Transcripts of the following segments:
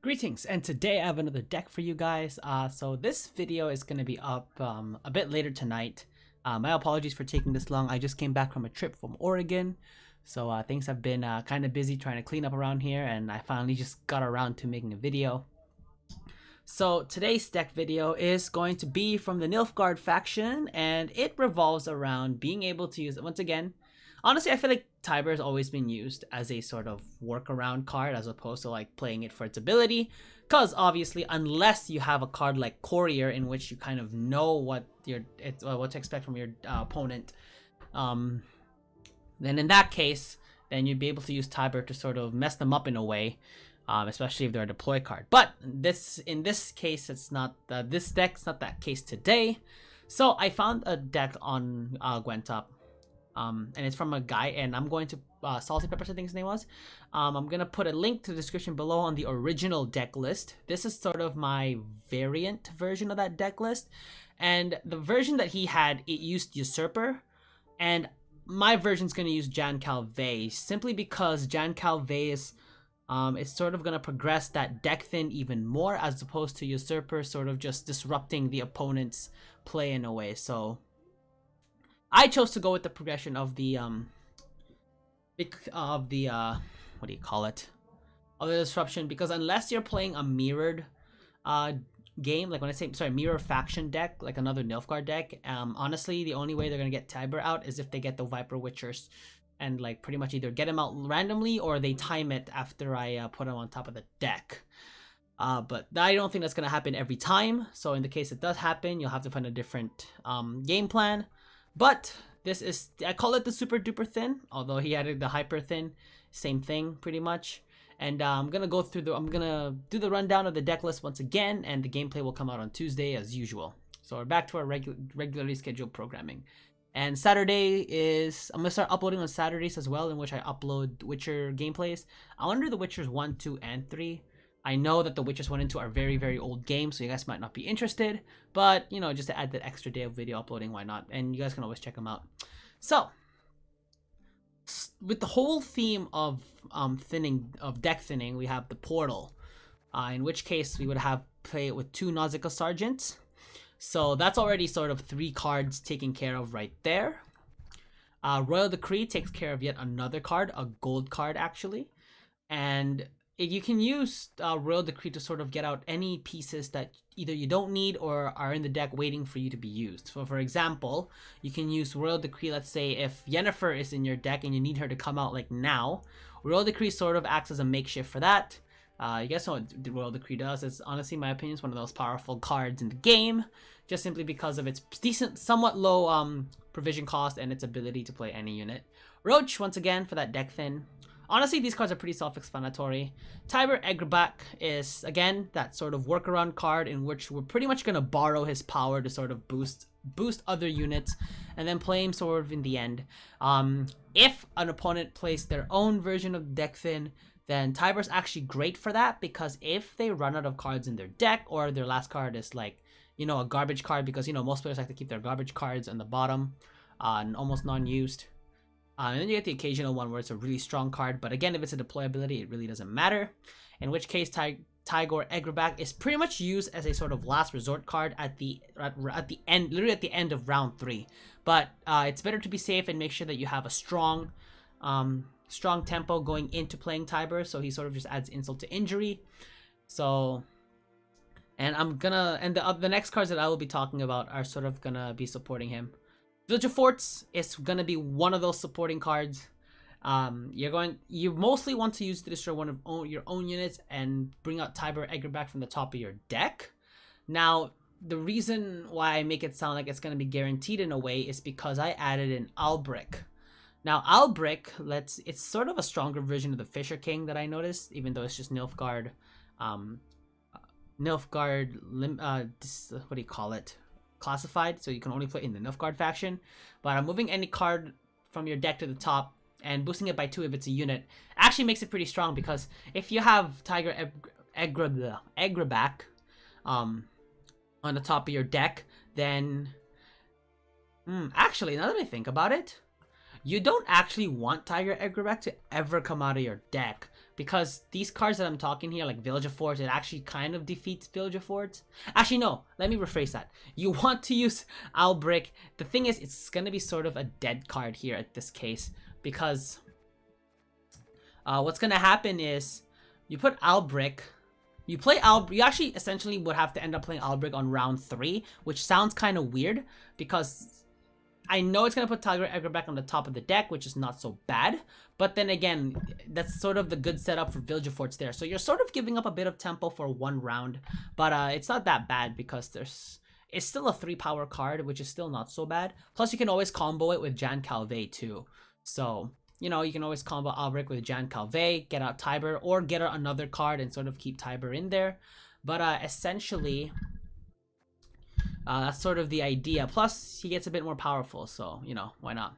Greetings, and today I have another deck for you guys. So this video is going to be up a bit later tonight. My apologies for taking this long. I just came back from a trip from Oregon, so things have been kind of busy trying to clean up around here, and I finally just got around to making a video. So today's deck video is going to be from the Nilfgaard faction, and it revolves around being able to use it once again. Honestly, I feel like Tiber has always been used as a sort of workaround card as opposed to like playing it for its ability. Because obviously, unless you have a card like Courier in which you kind of know what to expect from your opponent, then in that case, then you'd be able to use Tiber to sort of mess them up in a way, especially if they're a deploy card. But in this case, it's not. This deck's not that case today. So I found a deck on Gwent up. And it's from a guy, and I'm going to Salty Peppers, I think his name was. I'm gonna put a link to the description below on the original deck list. This is sort of my variant version of that deck list, and the version that he had, it used Usurper, and my version's gonna use Jan Calvé simply because Jan Calvé is it's sort of gonna progress that deck thin even more as opposed to Usurper sort of just disrupting the opponent's play in a way. So I chose to go with the progression of the what do you call it, of the disruption, because unless you're playing a mirrored game, like when I say mirror faction deck, like another Nilfgaard deck, honestly the only way they're gonna get Tiber out is if they get the Viper Witchers and like pretty much either get him out randomly or they time it after I put him on top of the deck. But I don't think that's gonna happen every time, so in the case it does happen, you'll have to find a different game plan. But this is, I call it the super duper thin, although he added the hyper thin, same thing pretty much. And I'm gonna do the rundown of the deck list once again, and the gameplay will come out on Tuesday as usual. So we're back to our regularly scheduled programming. And Saturday is, I'm gonna start uploading on Saturdays as well, in which I upload Witcher gameplays. I wonder the Witchers 1, 2, and 3. I know that the Witchers 1 and 2 are very, very old games, so you guys might not be interested. But, you know, just to add that extra day of video uploading, why not? And you guys can always check them out. So, with the whole theme of deck thinning, we have the Portal. In which case, we would have play it with 2 Nausicaa Sergeants. So that's already sort of 3 cards taken care of right there. Royal Decree takes care of yet another card, a gold card actually. And you can use Royal Decree to sort of get out any pieces that either you don't need or are in the deck waiting for you to be used. So for example, you can use Royal Decree, let's say if Yennefer is in your deck and you need her to come out like now, Royal Decree sort of acts as a makeshift for that. You guys know what Royal Decree does. It's honestly, in my opinion, it's one of those powerful cards in the game, just simply because of its decent, somewhat low provision cost and its ability to play any unit. Roach, once again, for that deck thin. Honestly, these cards are pretty self-explanatory. Tiber Egrabak is, again, that sort of workaround card in which we're pretty much going to borrow his power to sort of boost other units and then play him sort of in the end. If an opponent plays their own version of deck thin, then Tiber's actually great for that, because if they run out of cards in their deck or their last card is like, you know, a garbage card, because, you know, most players like to keep their garbage cards on the bottom and almost non-used. And then you get the occasional one where it's a really strong card, but again, if it's a deploy ability, it really doesn't matter. In which case, Tiger Egrabak is pretty much used as a sort of last resort card at the end, literally at the end of round 3. But it's better to be safe and make sure that you have a strong tempo going into playing Tiber, so he sort of just adds insult to injury. So, and the next cards that I will be talking about are sort of gonna be supporting him. Village of Forts is gonna be one of those supporting cards. You mostly want to use to destroy one of your own units and bring out Tiber Egrabak from the top of your deck. Now, the reason why I make it sound like it's gonna be guaranteed in a way is because I added an Albric. Now, Albric it's sort of a stronger version of the Fisher King that I noticed, even though it's just Nilfgaard. What do you call it? Classified, so you can only play in the Nilfgaard faction. But moving any card from your deck to the top and boosting it by 2 if it's a unit actually makes it pretty strong, because if you have Tiger Egrabak on the top of your deck, then actually, now that I think about it, you don't actually want Tiger Egrabak to ever come out of your deck, because these cards that I'm talking here, like Village of Forts, it actually kind of defeats Village of Forts. Actually, no, let me rephrase that. You want to use Albrick. The thing is, it's going to be sort of a dead card here at this case, because what's going to happen is you put Albrick, you play you actually essentially would have to end up playing Albrick on round 3, which sounds kind of weird, because I know it's going to put Tiger Egger back on the top of the deck, which is not so bad. But then again, that's sort of the good setup for Village of Forts there. So you're sort of giving up a bit of tempo for one round. But it's not that bad, because it's still a 3-power card, which is still not so bad. Plus, you can always combo it with Jan Calvé too. So, you know, you can always combo Albrick with Jan Calvé, get out Tiber, or get out another card and sort of keep Tiber in there. But essentially, that's sort of the idea. Plus, he gets a bit more powerful, so, you know, why not?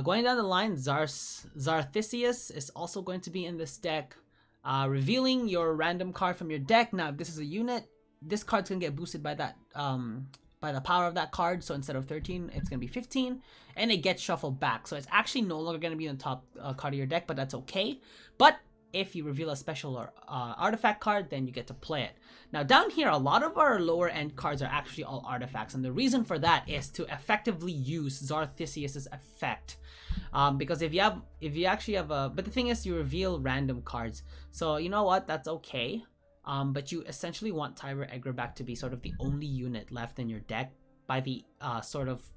Going down the line, Zarthisius is also going to be in this deck. Revealing your random card from your deck. Now, if this is a unit, this card's going to get boosted by that, by the power of that card. So instead of 13, it's going to be 15. And it gets shuffled back. So it's actually no longer going to be in the top card of your deck, but that's okay. But if you reveal a special or artifact card, then you get to play it. Now down here, a lot of our lower end cards are actually all artifacts, and the reason for that is to effectively use Zarthisius's effect. Because if you actually have a, but the thing is, you reveal random cards, so you know what, that's okay. But you essentially want Tiber Egrabak to be sort of the only unit left in your deck by the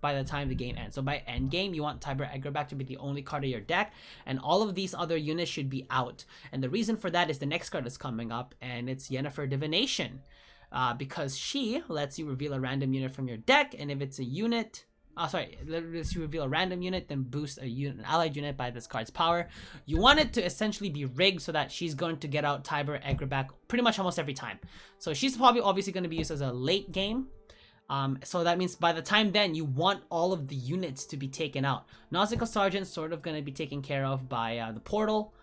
by the time the game ends. So by end game, you want Tiber Egrabak to be the only card of your deck, and all of these other units should be out. And the reason for that is the next card is coming up, and it's Yennefer Divination, because she lets you reveal a random unit from your deck, and if it's a unit, lets you reveal a random unit, then boost an allied unit by this card's power. You want it to essentially be rigged so that she's going to get out Tiber Egrabak pretty much almost every time. So she's probably obviously going to be used as a late game. So that means by the time then, you want all of the units to be taken out. Nautical Sergeant's sort of going to be taken care of by the portal.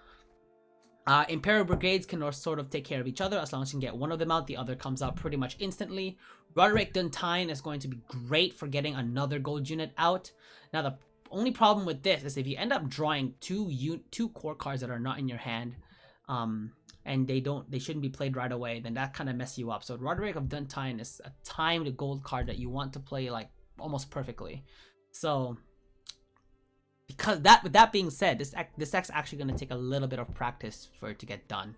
Imperial Brigades can sort of take care of each other. As long as you can get one of them out, the other comes out pretty much instantly. Roderick Duntine is going to be great for getting another gold unit out. Now the only problem with this is if you end up drawing two core cards that are not in your hand, and they shouldn't be played right away, then that kind of messes you up. So Roderick of Duntine is a timed gold card that you want to play like almost perfectly. So because with that being said, this deck's actually going to take a little bit of practice for it to get done.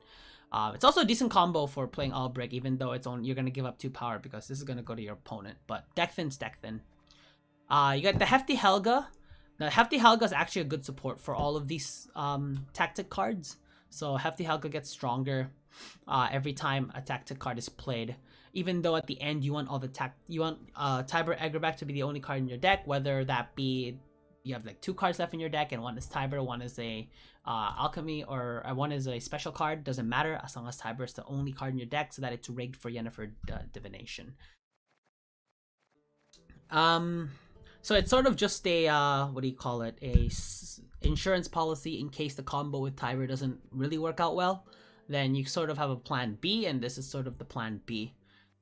It's also a decent combo for playing Albrick, even though you're going to give up 2 power, because this is going to go to your opponent. But deck thin's deck thin. You got the Hefty Helga. Now Hefty Helga is actually a good support for all of these tactic cards. So Hefty Helga gets stronger every time a tactic card is played. Even though at the end you want Tiber Egrabak to be the only card in your deck, whether that be you have like 2 cards left in your deck, and one is Tiber, one is a alchemy, or one is a special card. Doesn't matter as long as Tiber is the only card in your deck, so that it's rigged for Yennefer Divination. So it's sort of just a what do you call it? A insurance policy in case the combo with Tiber doesn't really work out well. Then you sort of have a plan B, and this is sort of the plan B.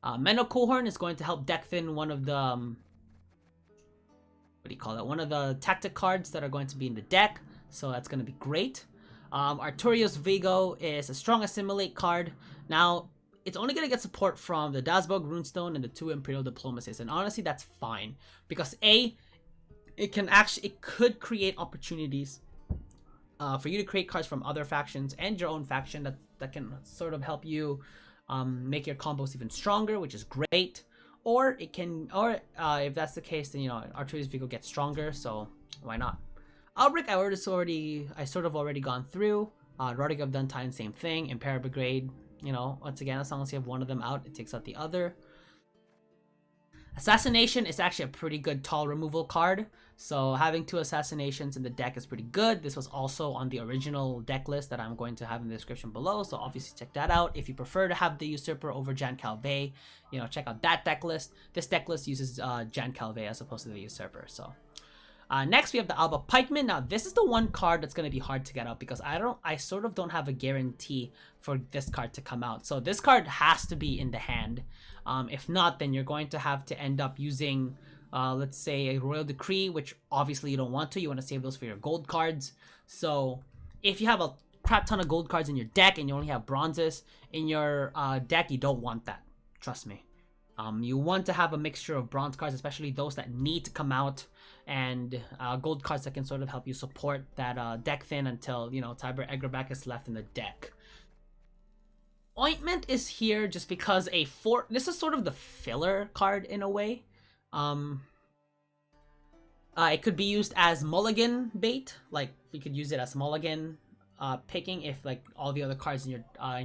Menno Cohorn is going to help deck thin one of the one of the tactic cards that are going to be in the deck, so that's going to be great. Arturius Vigo is a strong assimilate card. Now, it's only going to get support from the Dasbog Runestone and the 2 Imperial Diplomacies, and honestly, that's fine, because it could create opportunities for you to create cards from other factions and your own faction that can sort of help you make your combos even stronger, which is great. Or if that's the case, then Arturius Vigo gets stronger, so why not? Albrick, I sort of already gone through. Roderick of Duntine, same thing. Imperial Brigade, once again, as long as you have one of them out, it takes out the other. Assassination is actually a pretty good tall removal card, so having 2 assassinations in the deck is pretty good. This was also on the original deck list that I'm going to have in the description below, so obviously check that out. If you prefer to have the Usurper over Jan Calvé, check out that deck list. This deck list uses Jan Calvé as opposed to the Usurper. So next we have the Alba Pikeman. Now this is the one card that's going to be hard to get out, because I sort of don't have a guarantee for this card to come out. So this card has to be in the hand. If not, then you're going to have to end up using let's say a Royal Decree, which obviously you don't want to. You want to save those for your gold cards. So if you have a crap ton of gold cards in your deck and you only have bronzes in your deck, you don't want that. Trust me. You want to have a mixture of bronze cards, especially those that need to come out, and gold cards that can sort of help you support that deck thin until, you know, Tiber Egerback is left in the deck. Ointment is here just because this is sort of the filler card in a way. It could be used as mulligan bait, like we could use it as mulligan picking if like all the other cards in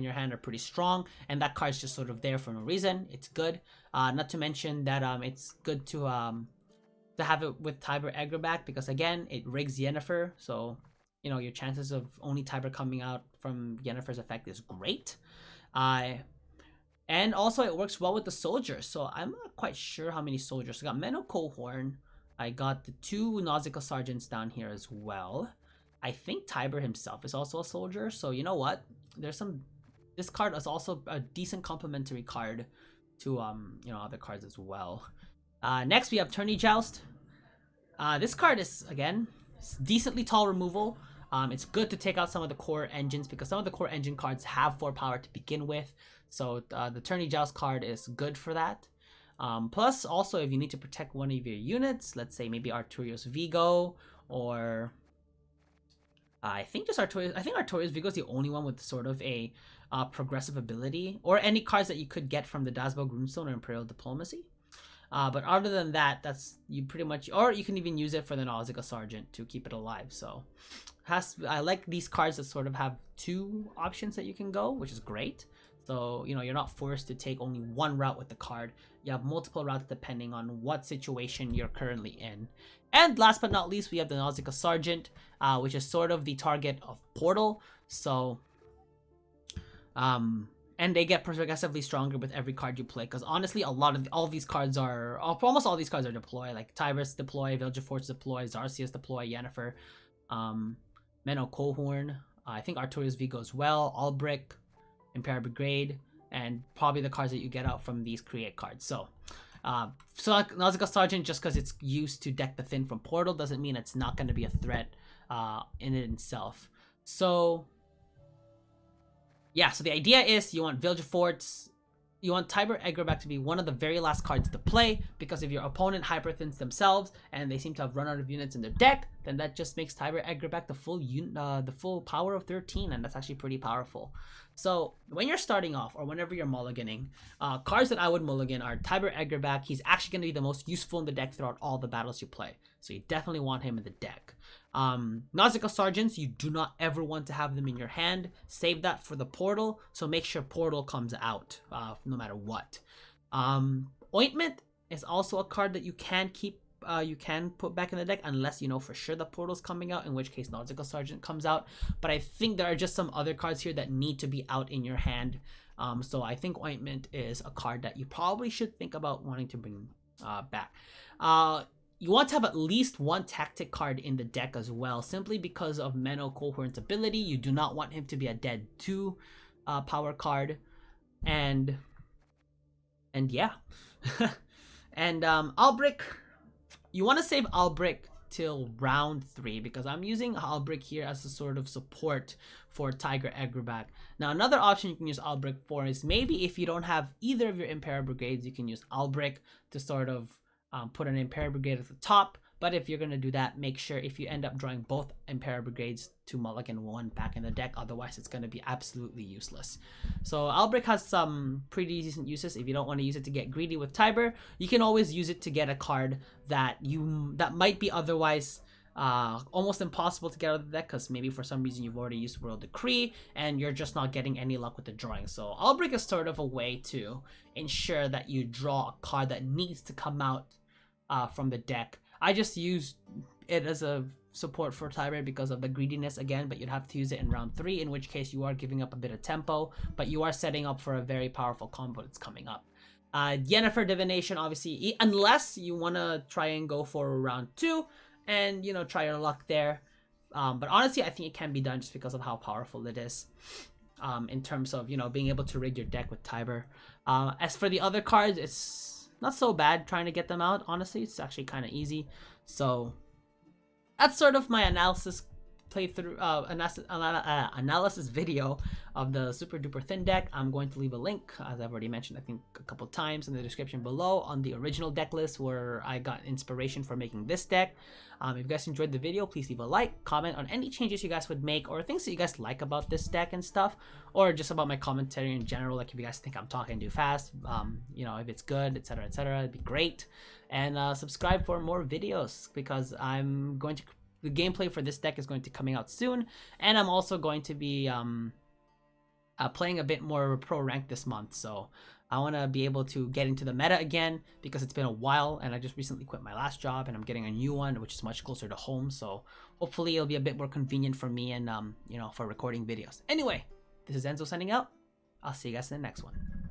your hand are pretty strong, and that card's just sort of there for no reason. It's good. Not to mention that it's good to have it with Tiber Egerback because again it rigs Yennefer, so you know your chances of only Tiber coming out from Yennefer's effect is great. And also it works well with the soldiers, so I'm not quite sure how many soldiers. So I got Menno Cohorn, I got the 2 Nausicaa Sergeants down here as well. I think Tiber himself is also a soldier, so you know what? This card is also a decent complementary card to you know, other cards as well. Next we have Tourney Joust. This card is again decently tall removal. It's good to take out some of the core engines because some of the core engine cards have 4 power to begin with. So the Tourney Joust card is good for that. Plus, also, if you need to protect one of your units, let's say maybe Arturius Vigo, or I think Arturius Vigo is the only one with sort of a progressive ability, or any cards that you could get from the Dasbo Grunstone or Imperial Diplomacy. But other than that, that's you pretty much, or you can even use it for the Nausicaa Sergeant to keep it alive. So I like these cards that sort of have 2 options that you can go, which is great. So, you know, you're not forced to take only one route with the card. You have multiple routes depending on what situation you're currently in. And last but not least, we have the Nausicaa Sergeant, which is sort of the target of Portal. So, and they get progressively stronger with every card you play. Because honestly, almost all these cards are deploy. Like Tiber's deploy, Vilgefortz deploy, Zarcia's deploy, Yennefer, Menno Cohorn. I think Arturius Vigo as well, Albric, Imperial Brigade, and probably the cards that you get out from these create cards. So Nausicaa Sergeant, just because it's used to deck the thin from Portal, doesn't mean it's not going to be a threat in it itself. So yeah, so the idea is you want Vilgefortz, you want Tiber Egerback to be one of the very last cards to play, because if your opponent hyperthins themselves and they seem to have run out of units in their deck, then that just makes Tiber Egerback the full power of 13, and that's actually pretty powerful. So when you're starting off, or whenever you're mulliganing, cards that I would mulligan are Tiber Egerback. He's actually going to be the most useful in the deck throughout all the battles you play, so you definitely want him in the deck. Nausicaa Sergeants, you do not ever want to have them in your hand. Save that for the Portal, so make sure Portal comes out no matter what. Ointment is also a card that you can keep, you can put back in the deck unless you know for sure the Portal's coming out, in which case Nausicaa Sergeant comes out. But I think there are just some other cards here that need to be out in your hand. So I think Ointment is a card that you probably should think about wanting to bring back. You want to have at least one tactic card in the deck as well, simply because of Menno Cohorn's ability. You do not want him to be a dead 2 power card. And yeah. And Albric, you want to save Albric till round 3, because I'm using Albric here as a sort of support for Tiber Egerback. Now another option you can use Albric for is maybe if you don't have either of your Imperial Brigades, you can use Albric to sort of put an Imperial Brigade at the top. But if you're going to do that, make sure if you end up drawing both Imperial Brigades to mulligan one back in the deck, otherwise it's going to be absolutely useless. So Albric has some pretty decent uses. If you don't want to use it to get greedy with Tiber, you can always use it to get a card that might be otherwise almost impossible to get out of the deck, because maybe for some reason you've already used World Decree and you're just not getting any luck with the drawing. So Albric is sort of a way to ensure that you draw a card that needs to come out from the deck. I just use it as a support for Tiber because of the greediness again, but you'd have to use it in round 3, in which case you are giving up a bit of tempo, but you are setting up for a very powerful combo that's coming up. Yennefer Divination, obviously, unless you want to try and go for round 2 and, you know, try your luck there. But honestly, I think it can be done just because of how powerful it is. In terms of, you know, being able to rig your deck with Tiber. As for the other cards, it's not so bad trying to get them out. Honestly, it's actually kind of easy. So that's sort of my analysis playthrough analysis video of the Super Duper Thin deck, I'm going to leave a link, as I've already mentioned I think a couple times, in the description below on the original deck list where I got inspiration for making this deck. If you guys enjoyed the video, please leave a like, comment on any changes you guys would make, or things that you guys like about this deck and stuff, or just about my commentary in general, like if you guys think I'm talking too fast, you know, if it's good, etc, etc, it'd be great. And subscribe for more videos, because the gameplay for this deck is going to coming out soon, and I'm also going to be playing a bit more pro rank this month, so I want to be able to get into the meta again, because it's been a while and I just recently quit my last job and I'm getting a new one which is much closer to home, so hopefully it'll be a bit more convenient for me and you know, for recording videos. Anyway, this is Enzo signing out. I'll see you guys in the next one.